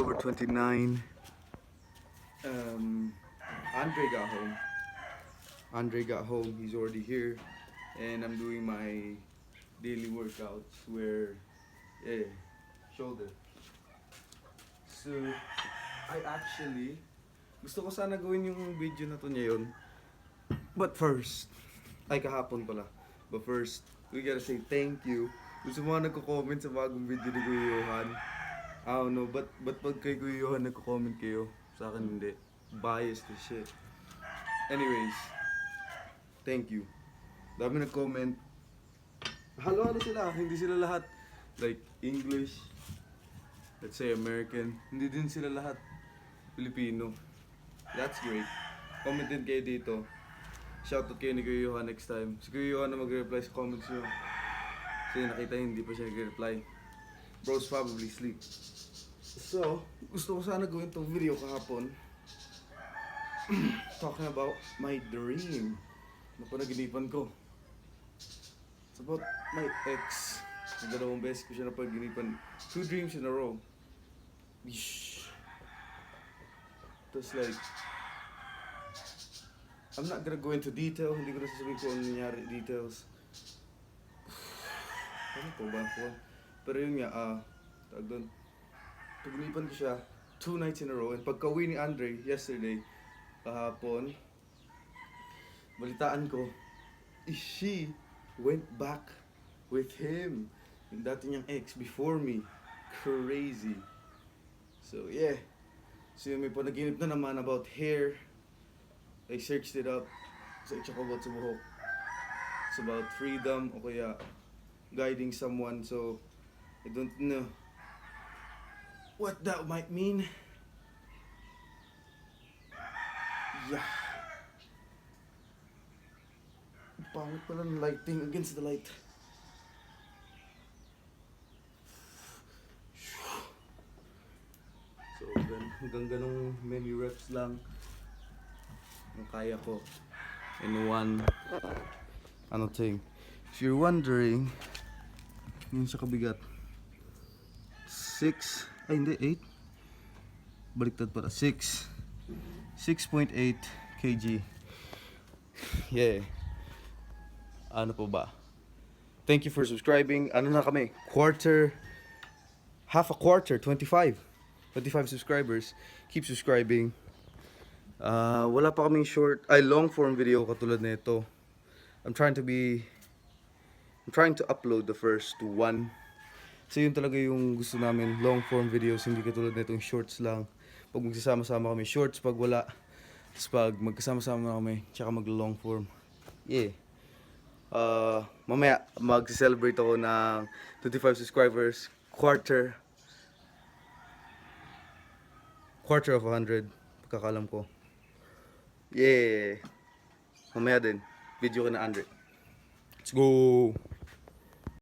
October 29. Andre got home. He's already here, and I'm doing my daily workouts where, shoulder. So, I actually gusto ko sana gawin yung video na to ngayon. But first, kahapon pala. But first, we gotta say thank you. Gusto mo nagko-comment sa bagong video ni Kuya Johan. I don't know, but pag kay Kuya Johan nagko-comment kayo, sa akin hindi. Biased as shit. Anyways, thank you. Dami nag-comment. Halo-halo sila, hindi sila lahat. Like, English, let's say American. Hindi din sila lahat Filipino. That's great. Comment din kayo dito. Shoutout kayo ni Kuya Johan next time. Si Kuya Johan na mag-reply sa comments nyo. Kasi nakita hindi pa siya nag-reply. Bro's probably sleep. So, gusto ko sana gawin tong video kahapon. Talking about my dream na panaginipan ko. It's about my ex. Dalawang beses ko siya napaginipan. 2 dreams in a row. Tapos like, I'm not gonna go into detail. Hindi ko na sasabihin kung ano nangyari details. Ano po ba? Pero yun nga, tawag doon. Paginipan ko siya 2 nights in a row. And pagka-uwi ni Andre yesterday, kahapon, balitaan ko, she went back with him. Yung dati niyang ex before me. Crazy. So yeah. So may panaginip na naman about hair. I searched it up. Search ako about sa buhok. It's about freedom o kaya guiding someone. So I don't know what that might mean. Yeah. Pangit pala ng lighting against the light. So, hanggang ganong many reps lang yung kaya ko in one thing. If you're wondering, yun sa kabigat 8 baliktad para 6.8 kg. Yeah. Ano po ba? Thank you for subscribing. Ano na kami? Half a quarter, 25 subscribers. Keep subscribing. Wala pa kaming long form video katulad nito. I'm trying to upload the first one. So yun talaga yung gusto namin, long form videos, hindi katulad nitong shorts lang. Pag magsasama-sama kami, shorts pag wala. Tapos pag magkasama-sama kami, tsaka mag-long form. Yeah. Mamaya mag-celebrate ako ng 25 subscribers, quarter of 100, pagkakalam ko. Yeah. Mamaya din, video ko na 100. Let's go!